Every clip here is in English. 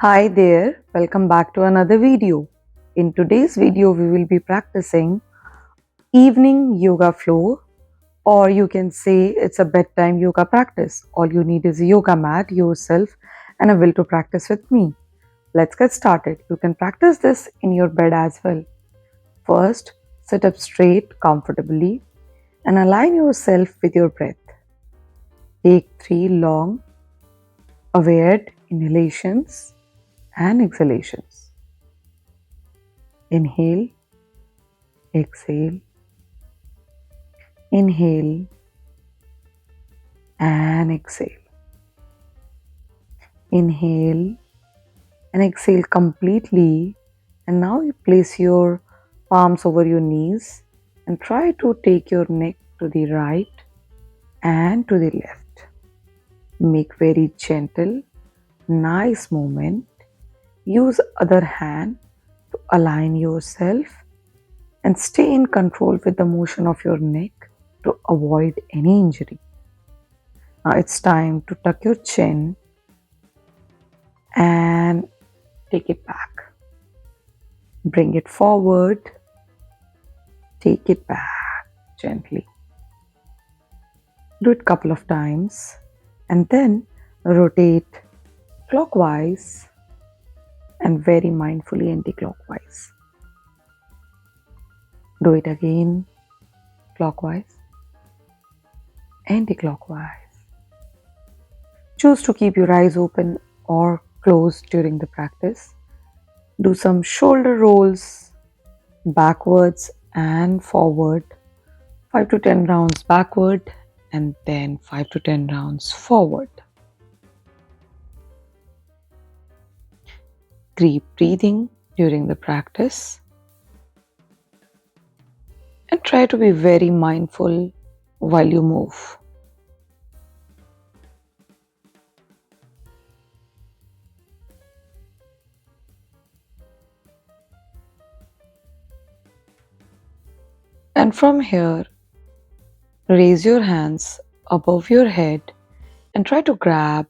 Hi there, welcome back to another video. In today's video, we will be practicing evening yoga floor, or you can say it's a bedtime yoga practice. All you need is a yoga mat, yourself, and a will to practice with me. Let's get started. You can practice this in your bed as well. First, sit up straight, comfortably, and align yourself with your breath. Take 3 long, aware inhalations and exhalations. Inhale, exhale, inhale and exhale. Inhale and exhale completely. And now you place your palms over your knees and try to take your neck to the right and to the left. Make very gentle, nice movement. Use other hand to align yourself and stay in control with the motion of your neck to avoid any injury. Now it's time to tuck your chin and take it back. Bring it forward, take it back gently. Do it a couple of times and then rotate clockwise and very mindfully anti-clockwise. Do it again, clockwise, anti-clockwise. Choose to keep your eyes open or closed during the practice. Do some shoulder rolls backwards and forward, 5 to 10 rounds backward and then 5 to 10 rounds forward. Keep breathing during the practice and try to be very mindful while you move. And from here, raise your hands above your head and try to grab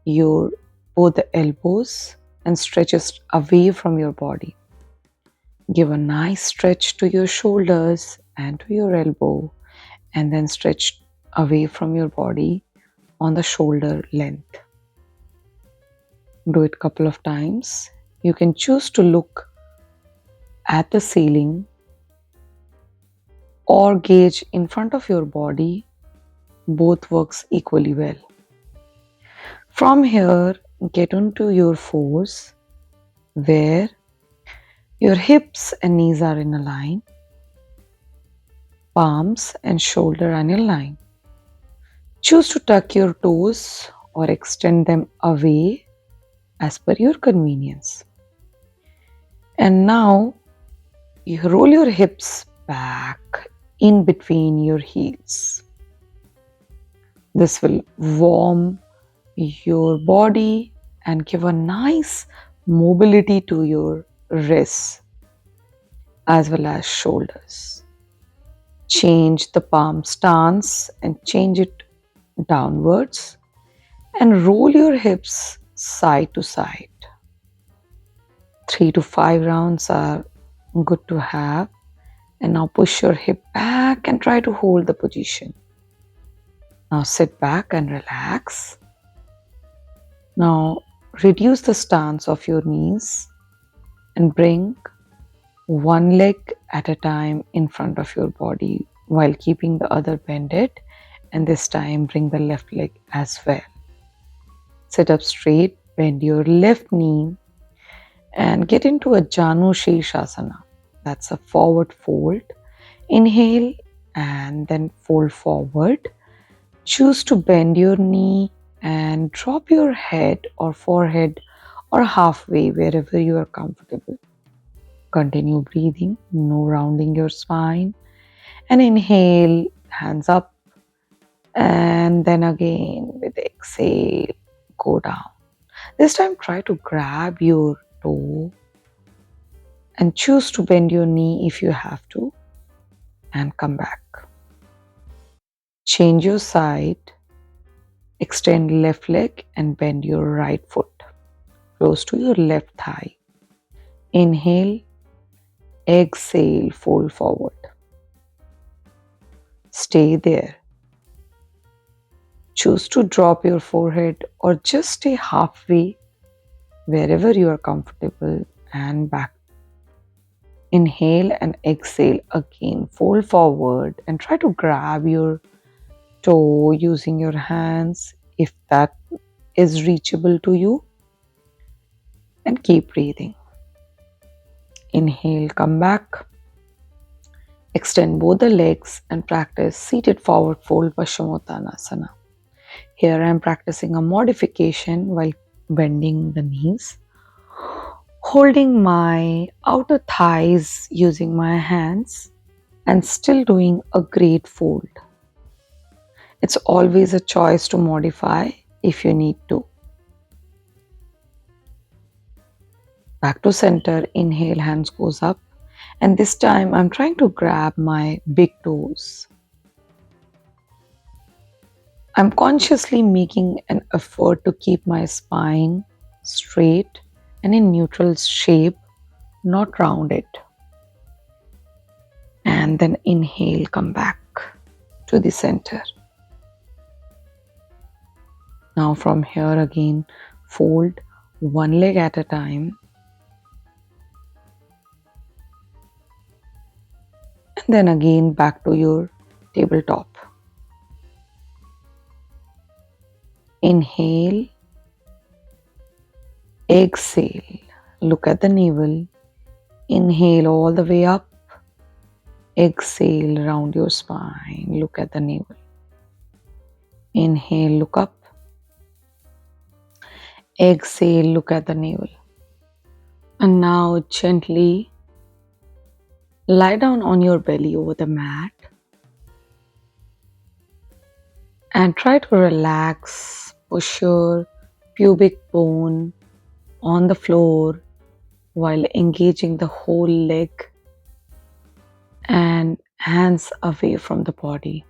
your both the elbows and stretch it away from your body. Give a nice stretch to your shoulders and to your elbow and then stretch away from your body on the shoulder length. Do it a couple of times. You can choose to look at the ceiling or gauge in front of your body. Both works equally well. From here, get onto your fours where your hips and knees are in a line, palms and shoulder are in a line. Choose to tuck your toes or extend them away as per your convenience. And now you roll your hips back in between your heels. This will warm your body and give a nice mobility to your wrists as well as shoulders. Change the palm stance and change it downwards and roll your hips side to side. 3 to 5 rounds are good to have. And now push your hip back and try to hold the position. Now sit back and relax. Now reduce the stance of your knees and bring one leg at a time in front of your body while keeping the other bended, and this time bring the left leg as well. Sit up straight, bend your left knee and get into a Janu Shirshasana. That's a forward fold. Inhale and then fold forward. Choose to bend your knee and drop your head or forehead or halfway wherever you are comfortable. Continue breathing, no rounding your spine. And inhale, hands up. And then again with exhale, go down. This time try to grab your toe and choose to bend your knee if you have to and come back. Change your side, extend left leg and bend your right foot. close to your left thigh. Inhale, exhale, fold forward. Stay there. Choose to drop your forehead or just stay halfway wherever you are comfortable and back. Inhale and exhale again. Fold forward and try to grab your toe using your hands if that is reachable to you. And keep breathing. Inhale, come back. Extend both the legs and practice seated forward fold Paschimottanasana. Here I am practicing a modification while bending the knees, holding my outer thighs using my hands and still doing a great fold. It's always a choice to modify if you need to. Back to center, inhale, hands goes up. And this time I'm trying to grab my big toes. I'm consciously making an effort to keep my spine straight and in neutral shape, not rounded. And then inhale, come back to the center. Now from here again, fold one leg at a time. And then again back to your tabletop. Inhale, exhale, look at the navel. Inhale all the way up. Exhale, round your spine, look at the navel. Inhale, look up. Exhale, look at the navel. And now gently lie down on your belly over the mat and try to relax, push your pubic bone on the floor while engaging the whole leg and hands away from the body.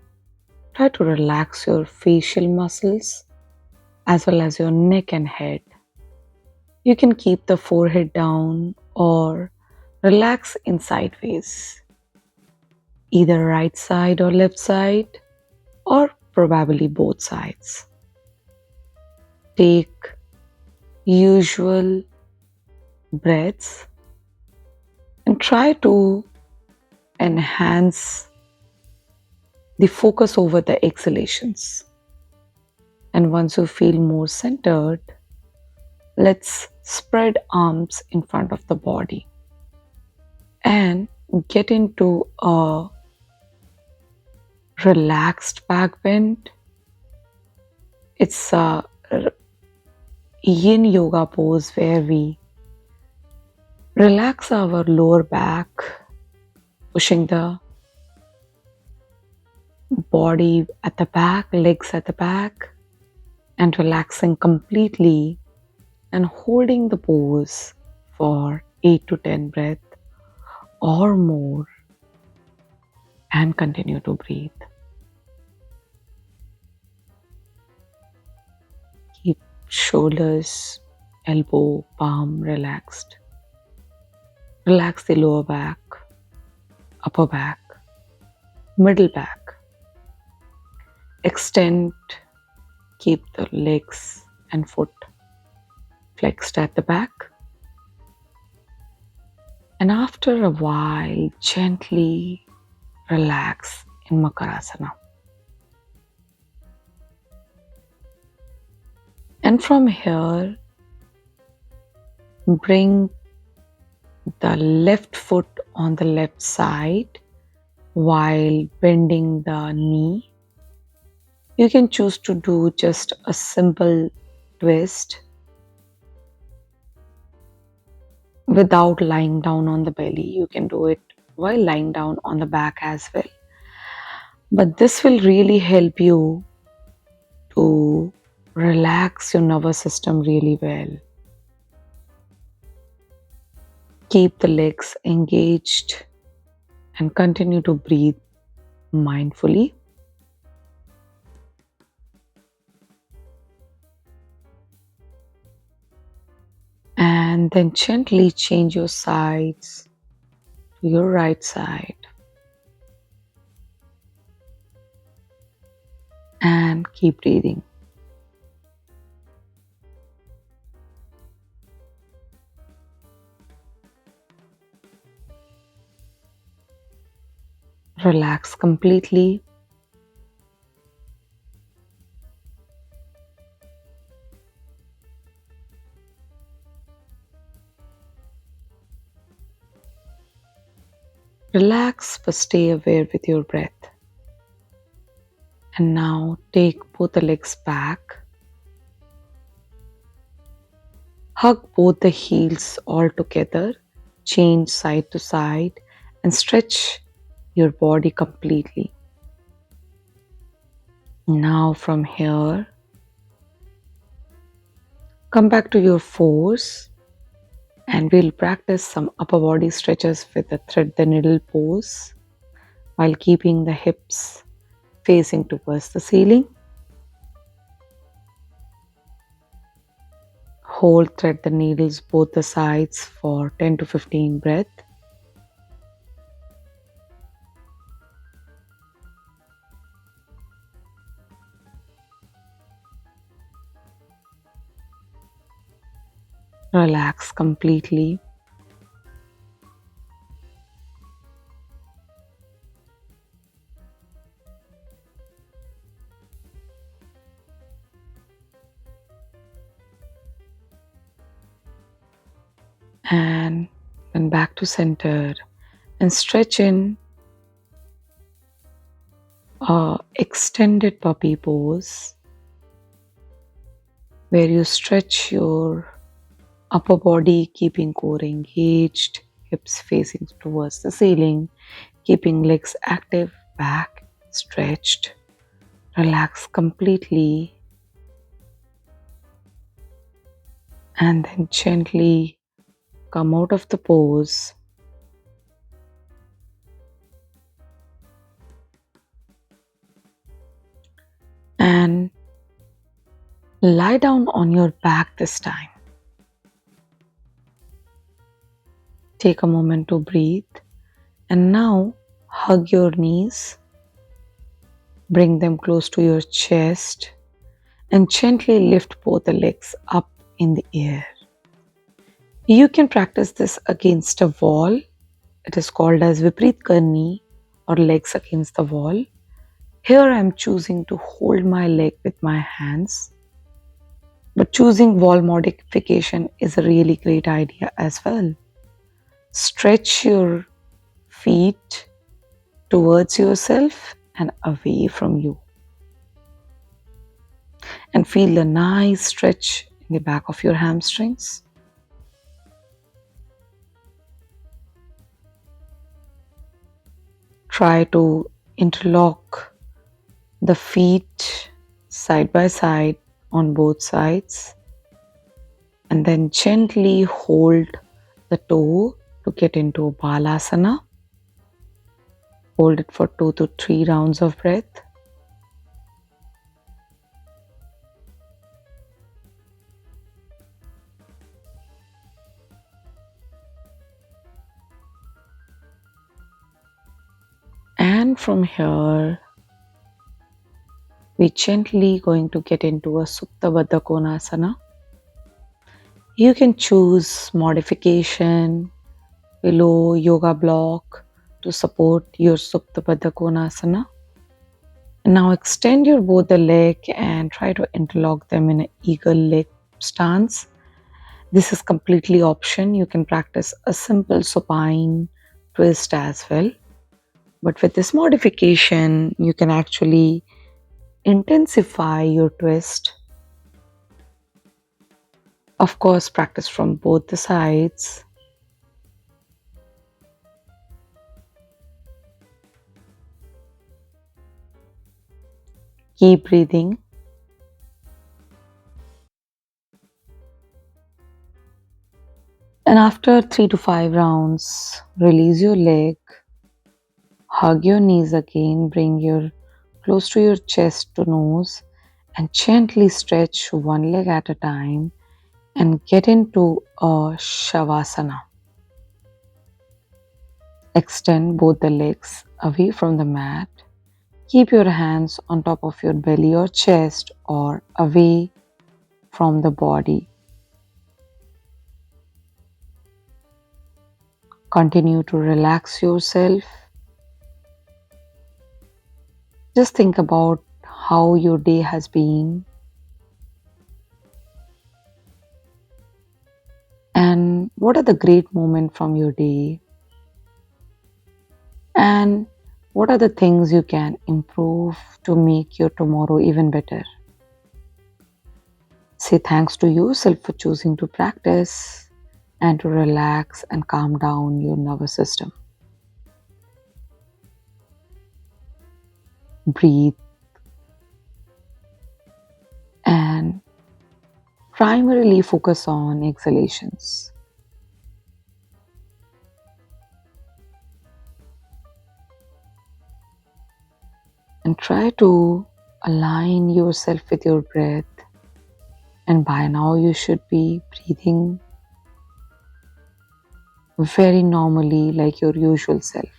Try to relax your facial muscles as well as your neck and head. You can keep the forehead down or relax in sideways, either right side or left side, or probably both sides. Take usual breaths and try to enhance the focus over the exhalations. And once you feel more centered, let's spread arms in front of the body and get into a relaxed back bend. It's a yin yoga pose where we relax our lower back, pushing the body at the back, legs at the back, and relaxing completely and holding the pose for 8 to 10 breaths or more and continue to breathe. Keep shoulders, elbow, palm relaxed. Relax the lower back, upper back, middle back. Extend, keep the legs and foot flexed at the back. And after a while, gently relax in Makarasana. And from here, bring the left foot on the left side while bending the knee. You can choose to do just a simple twist without lying down on the belly. You can do it while lying down on the back as well. But this will really help you to relax your nervous system really well. Keep the legs engaged and continue to breathe mindfully. And then gently change your sides to your right side and keep breathing. Relax completely. Relax but stay aware with your breath. And now take both the legs back. Hug both the heels all together. Change side to side and stretch your body completely. Now from here, come back to your force and we'll practice some upper body stretches with the thread the needle pose while keeping the hips facing towards the ceiling. Hold thread the needles both the sides for 10 to 15 breaths. Relax completely. And then back to center and stretch in a extended puppy pose where you stretch your upper body, keeping core engaged, hips facing towards the ceiling, keeping legs active, back stretched. Relax completely and then gently come out of the pose and lie down on your back this time. Take a moment to breathe and now hug your knees, bring them close to your chest and gently lift both the legs up in the air. You can practice this against a wall. It is called as Vipreet Karni or legs against the wall. Here I am choosing to hold my leg with my hands. But choosing wall modification is a really great idea as well. Stretch your feet towards yourself and away from you. And feel the nice stretch in the back of your hamstrings. Try to interlock the feet side by side on both sides and then gently hold the toe to get into Balasana. Hold it for 2 to 3 rounds of breath. And from here, we're gently going to get into a Supta Baddha Konasana. You can choose modification below yoga block to support your Supta Baddha Konasana. And now extend your both the leg and try to interlock them in an eagle leg stance. This is completely option. You can practice a simple supine twist as well. But with this modification, you can actually intensify your twist. Of course, practice from both the sides. Keep breathing. And after 3 to 5 rounds, release your leg. Hug your knees again. Bring your close to your chest to nose and gently stretch one leg at a time. and get into a Shavasana. Extend both the legs away from the mat. Keep your hands on top of your belly or chest or away from the body. Continue to relax yourself. Just think about how your day has been and what are the great moments from your day and what are the things you can improve to make your tomorrow even better. Say thanks to yourself for choosing to practice and to relax and calm down your nervous system. Breathe and primarily focus on exhalations. And try to align yourself with your breath. And by now, you should be breathing very normally, like your usual self.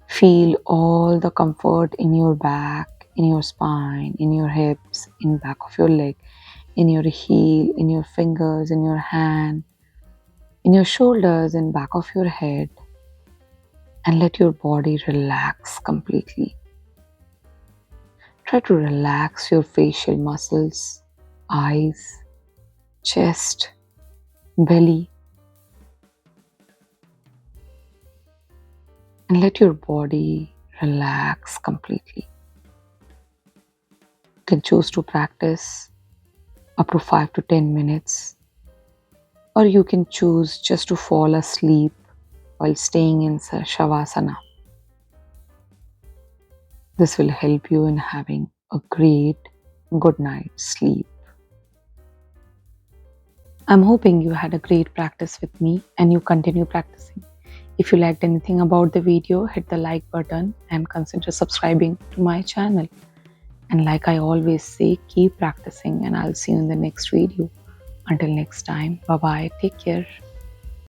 Feel all the comfort in your back, in your spine, in your hips, in back of your leg, in your heel, in your fingers, in your hand, in your shoulders, in back of your head, and let your body relax completely. Try to relax your facial muscles, eyes, chest, belly, and let your body relax completely. You can choose to practice up to 5 to 10 minutes, or you can choose just to fall asleep while staying in Shavasana. This will help you in having a great good night's sleep. I'm hoping you had a great practice with me and you continue practicing. If you liked anything about the video, hit the like button and consider subscribing to my channel. And like I always say, keep practicing and I'll see you in the next video. Until next time, bye bye, take care.